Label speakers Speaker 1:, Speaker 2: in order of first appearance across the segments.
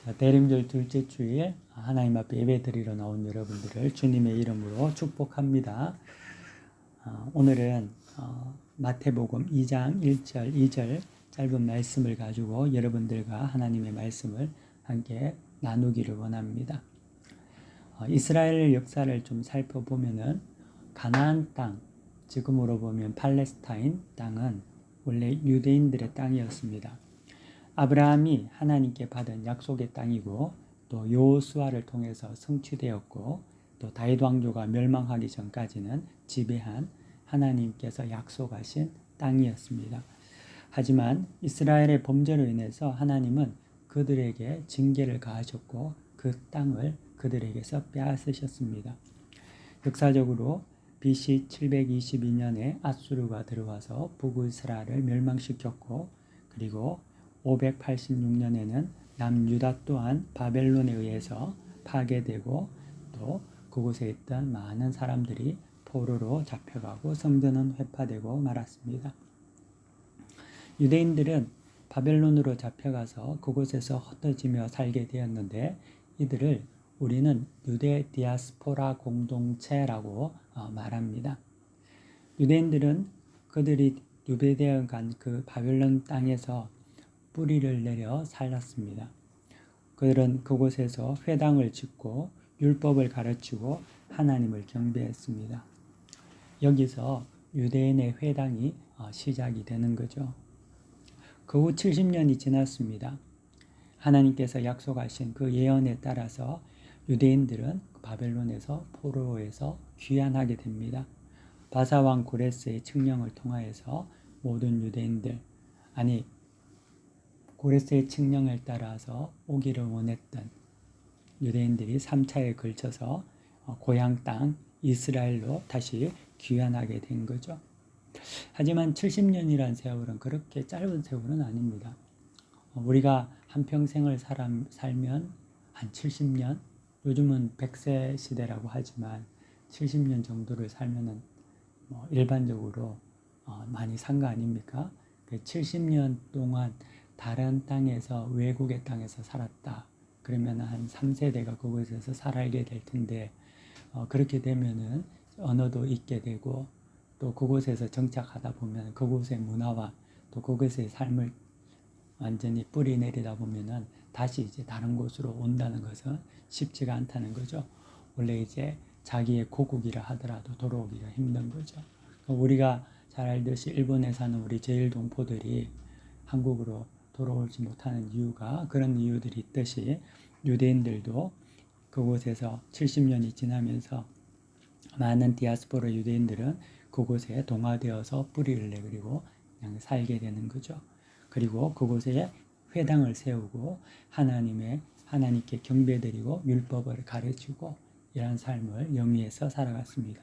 Speaker 1: 대림절 둘째 주일 하나님 앞에 예배드리러 나온 여러분들을 주님의 이름으로 축복합니다. 오늘은 마태복음 2장 1절 2절 짧은 말씀을 가지고 여러분들과 하나님의 말씀을 함께 나누기를 원합니다. 이스라엘 역사를 좀 살펴보면은 가나안 땅, 지금으로 보면 팔레스타인 땅은 원래 유대인들의 땅이었습니다. 아브라함이 하나님께 받은 약속의 땅이고 또 여호수아를 통해서 성취되었고 또 다윗 왕조가 멸망하기 전까지는 지배한 하나님께서 약속하신 땅이었습니다. 하지만 이스라엘의 범죄로 인해서 하나님은 그들에게 징계를 가하셨고 그 땅을 그들에게서 빼앗으셨습니다. 역사적으로 BC 722년에 아수르가 들어와서 북이스라엘을 멸망시켰고 그리고 586년에는 남유다 또한 바벨론에 의해서 파괴되고 또 그곳에 있던 많은 사람들이 포로로 잡혀가고 성전은 회파되고 말았습니다. 유대인들은 바벨론으로 잡혀가서 그곳에서 흩어지며 살게 되었는데 이들을 우리는 유대 디아스포라 공동체라고 말합니다. 유대인들은 그들이 유배되어 간 그 바벨론 땅에서 뿌리를 내려 살았습니다. 그들은 그곳에서 회당을 짓고 율법을 가르치고 하나님을 경배했습니다. 여기서 유대인의 회당이 시작이 되는 거죠. 그 후 70년이 지났습니다. 하나님께서 약속하신 그 예언에 따라서 유대인들은 바벨론에서 포로에서 귀환하게 됩니다. 바사왕 고레스의 칙령을 통하여서 모든 유대인들, 고레스의 칙령을 따라서 오기를 원했던 유대인들이 3차에 걸쳐서 고향 땅 이스라엘로 다시 귀환하게 된 거죠. 하지만 70년이란 세월은 그렇게 짧은 세월은 아닙니다. 우리가 한평생을 살면 한 70년, 요즘은 100세 시대라고 하지만 70년 정도를 살면은 일반적으로 많이 산 거 아닙니까? 70년 동안 다른 땅에서 외국의 땅에서 살았다. 그러면 한 3세대가 그곳에서 살게 될 텐데 그렇게 되면은 언어도 잊게 되고 또 그곳에서 정착하다 보면 그곳의 문화와 또 그곳의 삶을 완전히 뿌리 내리다 보면은 다시 이제 다른 곳으로 온다는 것은 쉽지가 않다는 거죠. 원래 이제 자기의 고국이라 하더라도 돌아오기가 힘든 거죠. 우리가 잘 알듯이 일본에 사는 우리 제일동포들이 한국으로 돌아오지 못하는 이유가 그런 이유들이 있듯이 유대인들도 그곳에서 70년이 지나면서 많은 디아스포라 유대인들은 그곳에 동화되어서 뿌리를 내리고 그냥 살게 되는 거죠. 그리고 그곳에 회당을 세우고 하나님께 경배드리고 율법을 가르치고 이런 삶을 영위해서 살아갔습니다.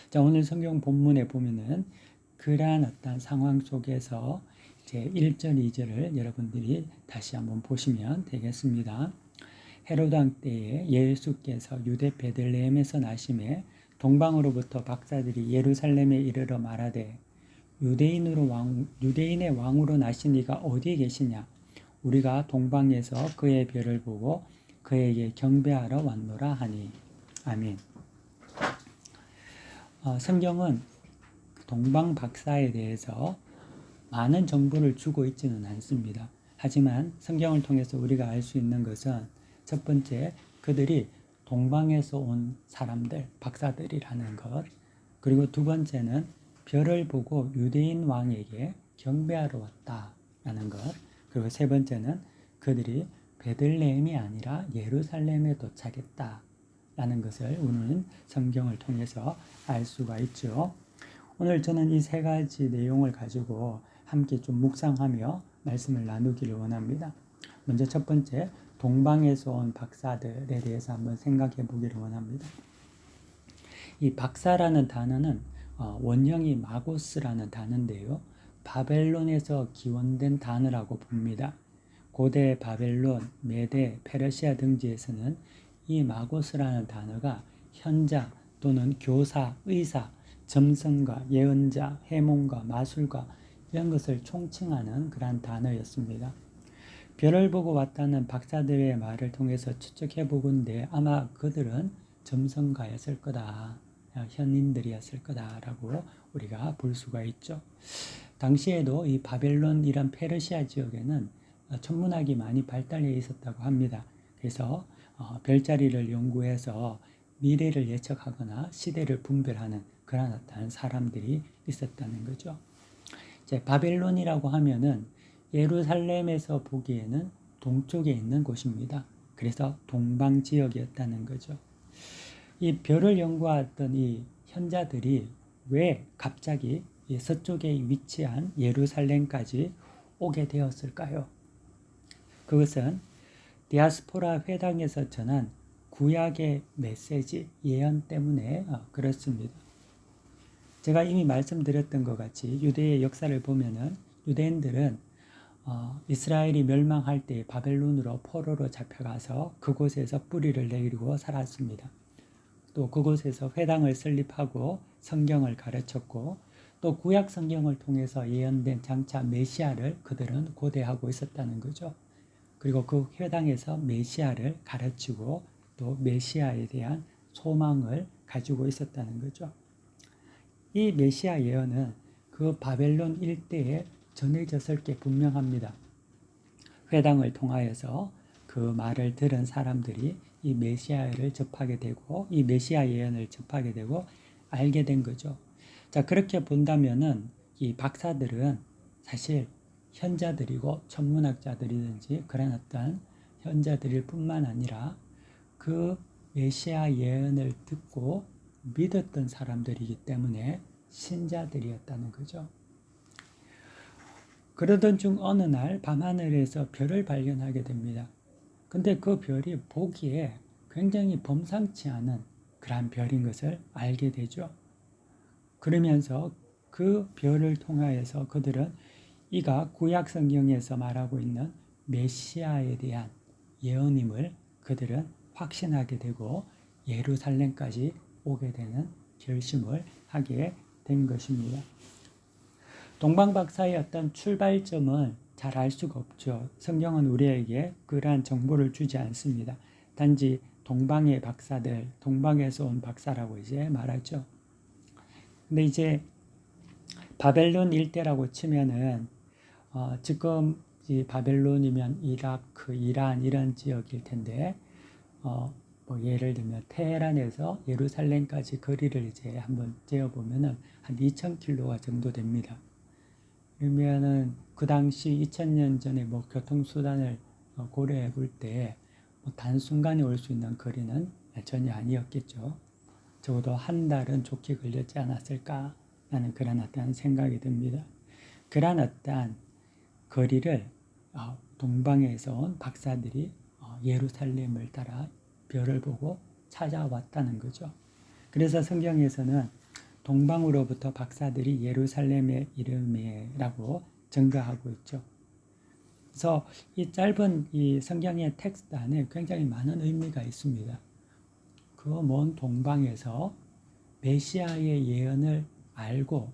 Speaker 1: 자, 오늘 성경 본문에 보면은 그러한 어떤 상황 속에서 제 1절, 2절을 여러분들이 다시 한번 보시면 되겠습니다. 헤롯 왕 때에 예수께서 유대 베들레헴에서 나심에 동방으로부터 박사들이 예루살렘에 이르러 말하되 유대인의 왕으로 나신 이가 어디에 계시냐? 우리가 동방에서 그의 별을 보고 그에게 경배하러 왔노라 하니. 아멘. 성경은 동방 박사에 대해서 많은 정보를 주고 있지는 않습니다. 하지만 성경을 통해서 우리가 알 수 있는 것은 첫 번째, 그들이 동방에서 온 사람들, 박사들이라는 것. 그리고 두 번째는 별을 보고 유대인 왕에게 경배하러 왔다라는 것. 그리고 세 번째는 그들이 베들레헴이 아니라 예루살렘에 도착했다라는 것을 우리는 성경을 통해서 알 수가 있죠. 오늘 저는 이 세 가지 내용을 가지고 함께 좀 묵상하며 말씀을 나누기를 원합니다. 먼저 첫 번째, 동방에서 온 박사들에 대해서 한번 생각해 보기를 원합니다. 이 박사라는 단어는 원형이 마고스라는 단어인데요. 바벨론에서 기원된 단어라고 봅니다. 고대 바벨론, 메데, 페르시아 등지에서는 이 마고스라는 단어가 현자 또는 교사, 의사, 점성가, 예언자, 해몽가, 마술가 이런 것을 총칭하는 그러한 단어였습니다. 별을 보고 왔다는 박사들의 말을 통해서 추측해 보건대 아마 그들은 점성가였을 거다. 현인들이었을 거다라고 우리가 볼 수가 있죠. 당시에도 이 바벨론 이런 페르시아 지역에는 천문학이 많이 발달해 있었다고 합니다. 그래서 별자리를 연구해서 미래를 예측하거나 시대를 분별하는 그런 어떤 사람들이 있었다는 거죠. 이제 바벨론이라고 하면은 예루살렘에서 보기에는 동쪽에 있는 곳입니다. 그래서 동방 지역이었다는 거죠. 이 별을 연구하던 이 현자들이 왜 갑자기 이 서쪽에 위치한 예루살렘까지 오게 되었을까요? 그것은 디아스포라 회당에서 전한 구약의 메시지, 예언 때문에 그렇습니다. 제가 이미 말씀드렸던 것 같이 유대의 역사를 보면은 유대인들은 이스라엘이 멸망할 때 바벨론으로 포로로 잡혀가서 그곳에서 뿌리를 내리고 살았습니다. 또 그곳에서 회당을 설립하고 성경을 가르쳤고 또 구약 성경을 통해서 예언된 장차 메시아를 그들은 고대하고 있었다는 거죠. 그리고 그 회당에서 메시아를 가르치고 또 메시아에 대한 소망을 가지고 있었다는 거죠. 이 메시아 예언은 그 바벨론 일대에 전해졌을 게 분명합니다. 회당을 통하여서 그 말을 들은 사람들이 이 메시아를 접하게 되고 이 메시아 예언을 접하게 되고 알게 된 거죠. 자, 그렇게 본다면은 이 박사들은 사실 현자들이고 천문학자들이든지 그런 어떤 현자들일 뿐만 아니라 그 메시아 예언을 듣고 믿었던 사람들이기 때문에 신자들이었다는 거죠. 그러던 중 어느 날 밤하늘에서 별을 발견하게 됩니다. 근데 그 별이 보기에 굉장히 범상치 않은 그러한 별인 것을 알게 되죠. 그러면서 그 별을 통하여서 그들은 이가 구약 성경에서 말하고 있는 메시아에 대한 예언임을 그들은 확신하게 되고 예루살렘까지 오게 되는 결심을 하게 된 것입니다. 동방박사의 어떤 출발점은 잘 알 수가 없죠. 성경은 우리에게 그러한 정보를 주지 않습니다. 단지 동방의 박사들, 동방에서 온 박사라고 이제 말하죠. 근데 이제 바벨론 일대라고 치면은 지금 이 바벨론이면 이라크, 이란 이런 지역일 텐데 뭐 예를 들면 테헤란에서 예루살렘까지 거리를 이제 한번 재어 보면은 한 2,000km 정도 됩니다. 그러면은 그 당시 2000년 전에 뭐 교통수단을 고려해 볼 때 뭐 단순간에 올 수 있는 거리는 전혀 아니었겠죠. 적어도 한 달은 좋게 걸렸지 않았을까 하는 그런 어떤 생각이 듭니다. 그런 어떤 거리를 동방에서 온 박사들이 예루살렘을 따라 별을 보고 찾아왔다는 거죠. 그래서 성경에서는 동방으로부터 박사들이 예루살렘의 이름이라고 증거하고 있죠. 그래서 이 짧은 이 성경의 텍스트 안에 굉장히 많은 의미가 있습니다. 그 먼 동방에서 메시아의 예언을 알고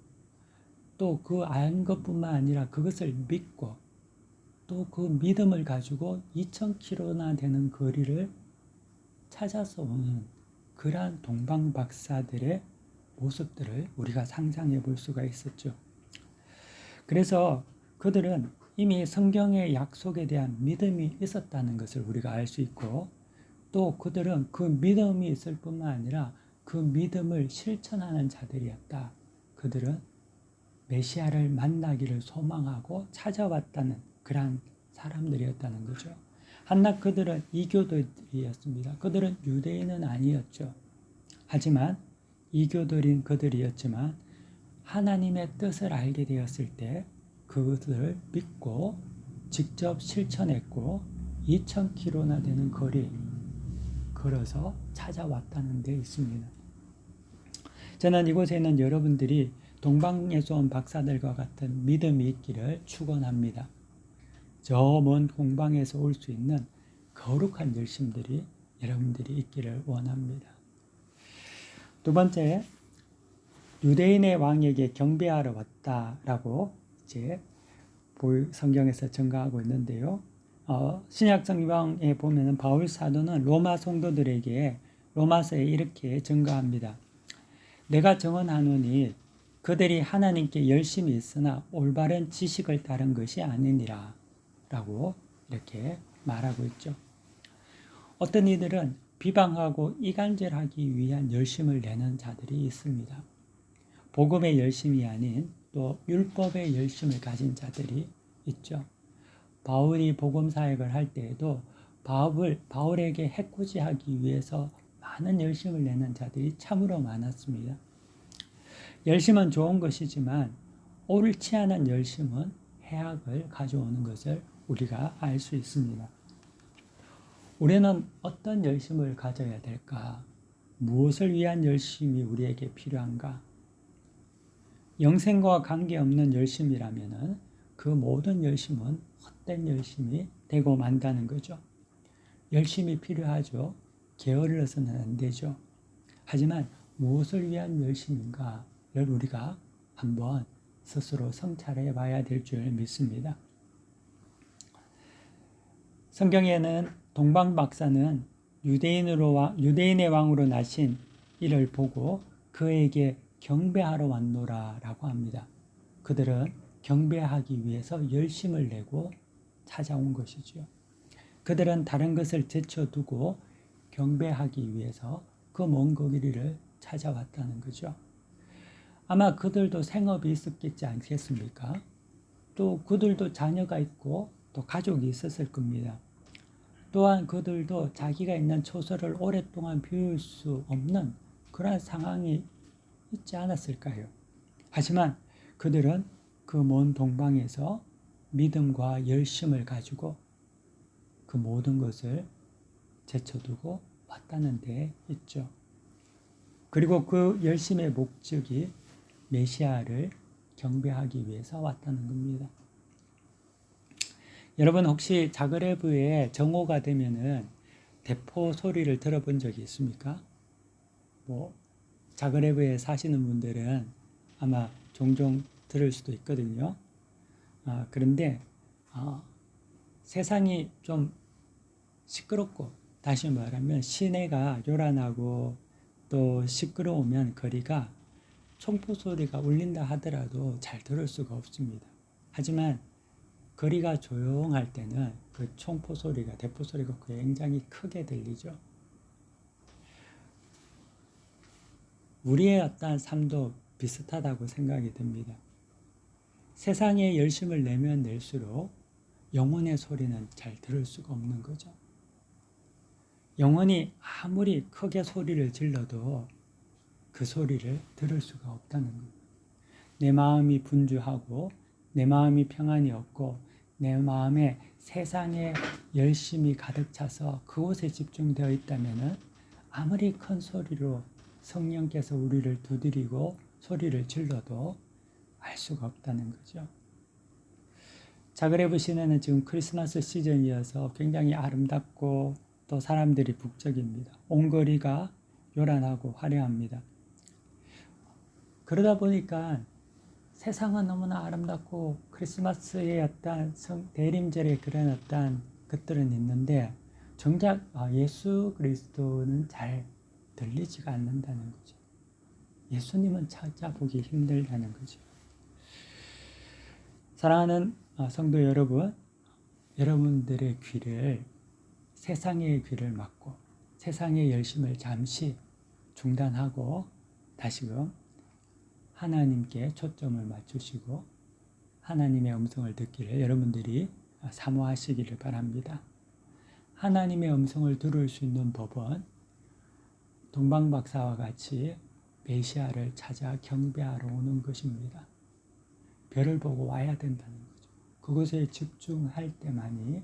Speaker 1: 또 그 알 것뿐만 아니라 그것을 믿고 또 그 믿음을 가지고 2,000km나 되는 거리를 찾아서 오는 그러한 동방 박사들의 모습들을 우리가 상상해 볼 수가 있었죠. 그래서 그들은 이미 성경의 약속에 대한 믿음이 있었다는 것을 우리가 알 수 있고 또 그들은 그 믿음이 있을 뿐만 아니라 그 믿음을 실천하는 자들이었다. 그들은 메시아를 만나기를 소망하고 찾아왔다는 그러한 사람들이었다는 거죠. 한낱 그들은 이교도들이었습니다. 그들은 유대인은 아니었죠. 하지만 이교도인 그들이었지만 하나님의 뜻을 알게 되었을 때 그것을 믿고 직접 실천했고 2,000km나 되는 거리 걸어서 찾아왔다는 데 있습니다. 저는 이곳에 있는 여러분들이 동방에서 온 박사들과 같은 믿음이 있기를 축원합니다. 저 먼 동방에서 올 수 있는 거룩한 열심들이 여러분들이 있기를 원합니다. 두 번째, 유대인의 왕에게 경배하러 왔다라고 이제 성경에서 증거하고 있는데요. 신약 성경에 보면은 바울 사도는 로마 성도들에게 로마서에 이렇게 증거합니다. 내가 증언하노니 그들이 하나님께 열심히 있으나 올바른 지식을 따른 것이 아니니라 라고 이렇게 말하고 있죠. 어떤 이들은 비방하고 이간질하기 위한 열심을 내는 자들이 있습니다. 복음의 열심이 아닌 또 율법의 열심을 가진 자들이 있죠. 바울이 복음 사역을 할 때에도 바울에게 해코지하기 위해서 많은 열심을 내는 자들이 참으로 많았습니다. 열심은 좋은 것이지만 옳지 않은 열심은 해악을 가져오는 것을 우리가 알 수 있습니다. 우리는 어떤 열심을 가져야 될까? 무엇을 위한 열심이 우리에게 필요한가? 영생과 관계없는 열심이라면 그 모든 열심은 헛된 열심이 되고 만다는 거죠. 열심이 필요하죠. 게을러서는 안 되죠. 하지만 무엇을 위한 열심인가를 우리가 한번 스스로 성찰해 봐야 될 줄 믿습니다. 성경에는 동방 박사는 유대인의 왕으로 나신 이를 보고 그에게 경배하러 왔노라 라고 합니다. 그들은 경배하기 위해서 열심을 내고 찾아온 것이죠. 그들은 다른 것을 제쳐두고 경배하기 위해서 그 먼 거리를 찾아왔다는 거죠. 아마 그들도 생업이 있었겠지 않겠습니까? 또 그들도 자녀가 있고 또 가족이 있었을 겁니다. 또한 그들도 자기가 있는 처소를 오랫동안 비울 수 없는 그런 상황이 있지 않았을까요? 하지만 그들은 그 먼 동방에서 믿음과 열심을 가지고 그 모든 것을 제쳐두고 왔다는 데 있죠. 그리고 그 열심의 목적이 메시아를 경배하기 위해서 왔다는 겁니다. 여러분 혹시 자그레브에 정오가 되면은 대포 소리를 들어본 적이 있습니까? 자그레브에 사시는 분들은 아마 종종 들을 수도 있거든요. 그런데 세상이 좀 시끄럽고 다시 말하면 시내가 요란하고 또 시끄러우면 거리가 총포 소리가 울린다 하더라도 잘 들을 수가 없습니다. 하지만 거리가 조용할 때는 그 총포 소리가, 대포 소리가 굉장히 크게 들리죠. 우리의 어떤 삶도 비슷하다고 생각이 듭니다. 세상에 열심을 내면 낼수록 영혼의 소리는 잘 들을 수가 없는 거죠. 영혼이 아무리 크게 소리를 질러도 그 소리를 들을 수가 없다는 거예요. 내 마음이 분주하고 내 마음이 평안이 없고 내 마음에 세상에 열심이 가득 차서 그곳에 집중되어 있다면 아무리 큰 소리로 성령께서 우리를 두드리고 소리를 질러도 알 수가 없다는 거죠. 자그레브 시내는 지금 크리스마스 시즌이어서 굉장히 아름답고 또 사람들이 북적입니다. 온 거리가 요란하고 화려합니다. 그러다 보니까 세상은 너무나 아름답고 크리스마스의 어떤 대림절의 그런 어떤 것들은 있는데 정작 예수 그리스도는 잘 들리지가 않는다는 거죠. 예수님은 찾아보기 힘들다는 거죠. 사랑하는 성도 여러분, 여러분들의 귀를 세상의 귀를 막고 세상의 열심을 잠시 중단하고 다시금 하나님께 초점을 맞추시고 하나님의 음성을 듣기를 여러분들이 사모하시기를 바랍니다. 하나님의 음성을 들을 수 있는 법은 동방박사와 같이 메시아를 찾아 경배하러 오는 것입니다. 별을 보고 와야 된다는 거죠. 그것에 집중할 때만이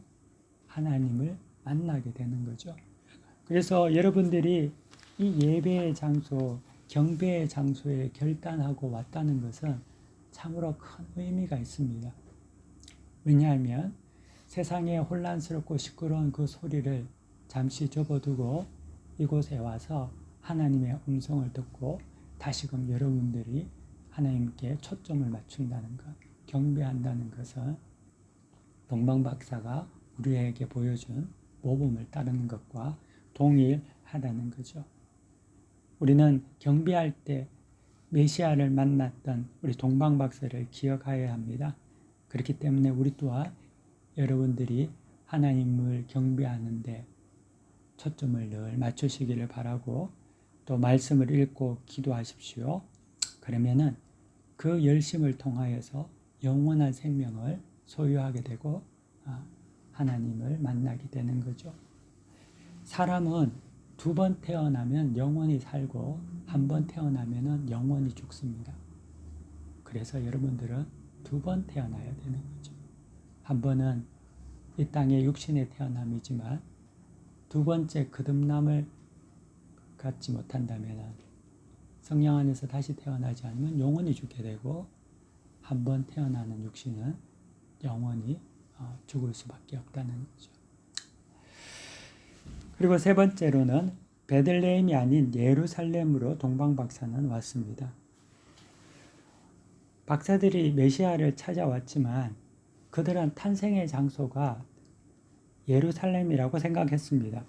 Speaker 1: 하나님을 만나게 되는 거죠. 그래서 여러분들이 이 예배의 장소, 경배의 장소에 결단하고 왔다는 것은 참으로 큰 의미가 있습니다. 왜냐하면 세상에 혼란스럽고 시끄러운 그 소리를 잠시 접어두고 이곳에 와서 하나님의 음성을 듣고 다시금 여러분들이 하나님께 초점을 맞춘다는 것, 경배한다는 것은 동방박사가 우리에게 보여준 모범을 따르는 것과 동일하다는 거죠. 우리는 경배할 때 메시아를 만났던 우리 동방박사를 기억하여야 합니다. 그렇기 때문에 우리 또한 여러분들이 하나님을 경배하는데 초점을 늘 맞추시기를 바라고 또 말씀을 읽고 기도하십시오. 그러면은 그 열심을 통하여서 영원한 생명을 소유하게 되고 하나님을 만나게 되는 거죠. 사람은 2번 태어나면 영원히 살고 1번 태어나면 영원히 죽습니다. 그래서 여러분들은 2번 태어나야 되는 거죠. 한 번은 이 땅의 육신의 태어남이지만 2번째 거듭남을 갖지 못한다면 성령 안에서 다시 태어나지 않으면 영원히 죽게 되고 한 번 태어나는 육신은 영원히 죽을 수밖에 없다는 거죠. 그리고 세 번째로는 베들레헴이 아닌 예루살렘으로 동방박사는 왔습니다. 박사들이 메시아를 찾아왔지만 그들은 탄생의 장소가 예루살렘이라고 생각했습니다.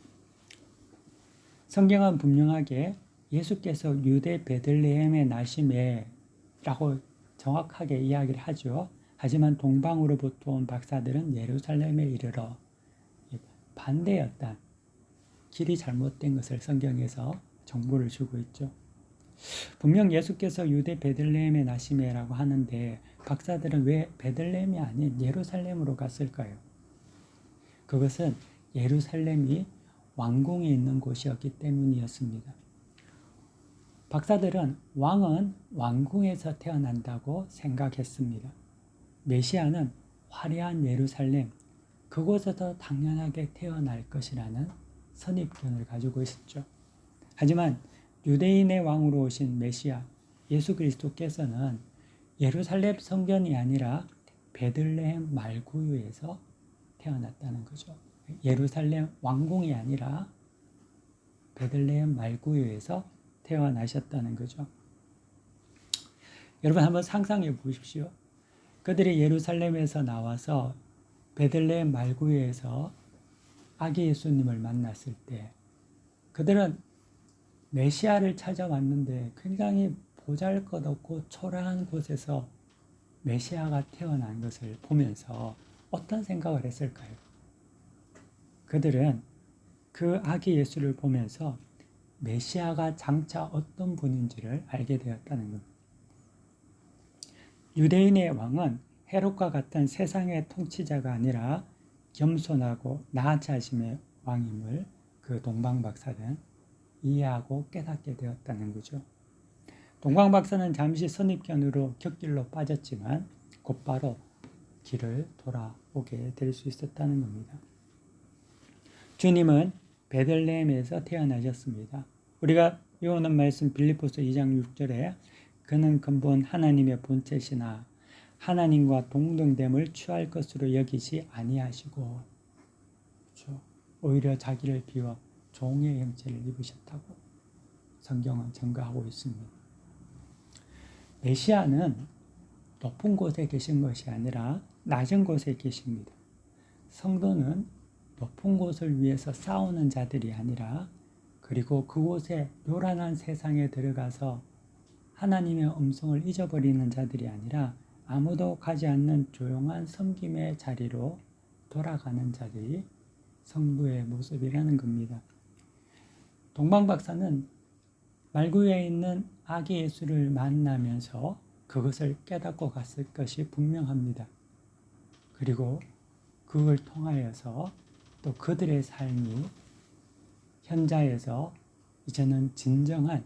Speaker 1: 성경은 분명하게 예수께서 유대 베들레헴에 나심에 라고 정확하게 이야기를 하죠. 하지만 동방으로부터 온 박사들은 예루살렘에 이르러 반대였다. 길이 잘못된 것을 성경에서 정보를 주고 있죠. 분명 예수께서 유대 베들레헴에 나심에라고 하는데 박사들은 왜 베들레헴이 아닌 예루살렘으로 갔을까요? 그것은 예루살렘이 왕궁에 있는 곳이었기 때문이었습니다. 박사들은 왕은 왕궁에서 태어난다고 생각했습니다. 메시아는 화려한 예루살렘, 그곳에서 당연하게 태어날 것이라는 선입견을 가지고 있었죠. 하지만 유대인의 왕으로 오신 메시아 예수 그리스도께서는 예루살렘 성전이 아니라 베들레헴 말구유에서 태어났다는 거죠. 예루살렘 왕궁이 아니라 베들레헴 말구유에서 태어나셨다는 거죠. 여러분 한번 상상해 보십시오. 그들이 예루살렘에서 나와서 베들레헴 말구유에서 아기 예수님을 만났을 때 그들은 메시아를 찾아왔는데 굉장히 보잘것없고 초라한 곳에서 메시아가 태어난 것을 보면서 어떤 생각을 했을까요? 그들은 그 아기 예수를 보면서 메시아가 장차 어떤 분인지를 알게 되었다는 겁니다. 유대인의 왕은 헤롯과 같은 세상의 통치자가 아니라 겸손하고 나아자심의 왕임을 그 동방박사는 이해하고 깨닫게 되었다는 거죠. 동방박사는 잠시 선입견으로 곁길로 빠졌지만 곧바로 길을 돌아오게 될 수 있었다는 겁니다. 주님은 베들레헴에서 태어나셨습니다. 우리가 배우는 말씀 빌립보서 2장 6절에 그는 근본 하나님의 본체시나 하나님과 동등됨을 취할 것으로 여기지 아니하시고, 그렇죠? 오히려 자기를 비워 종의 형체를 입으셨다고 성경은 증거하고 있습니다. 메시아는 높은 곳에 계신 것이 아니라 낮은 곳에 계십니다. 성도는 높은 곳을 위해서 싸우는 자들이 아니라 그리고 그곳에 요란한 세상에 들어가서 하나님의 음성을 잊어버리는 자들이 아니라 아무도 가지 않는 조용한 섬김의 자리로 돌아가는 자들이 성도의 모습이라는 겁니다. 동방박사는 말구유에 있는 아기 예수를 만나면서 그것을 깨닫고 갔을 것이 분명합니다. 그리고 그걸 통하여서 또 그들의 삶이 현자에서 이제는 진정한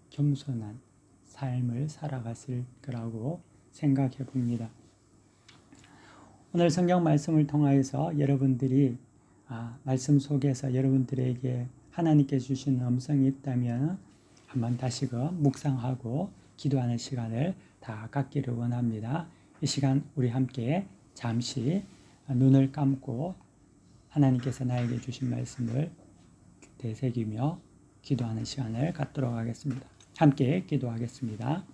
Speaker 1: 겸손한 삶을 살아갔을 거라고 생각해 봅니다. 오늘 성경 말씀을 통하여서 여러분들이 말씀 속에서 여러분들에게 하나님께 주시는 음성이 있다면 한번 다시금 묵상하고 기도하는 시간을 다 갖기를 원합니다. 이 시간 우리 함께 잠시 눈을 감고 하나님께서 나에게 주신 말씀을 되새기며 기도하는 시간을 갖도록 하겠습니다. 함께 기도하겠습니다.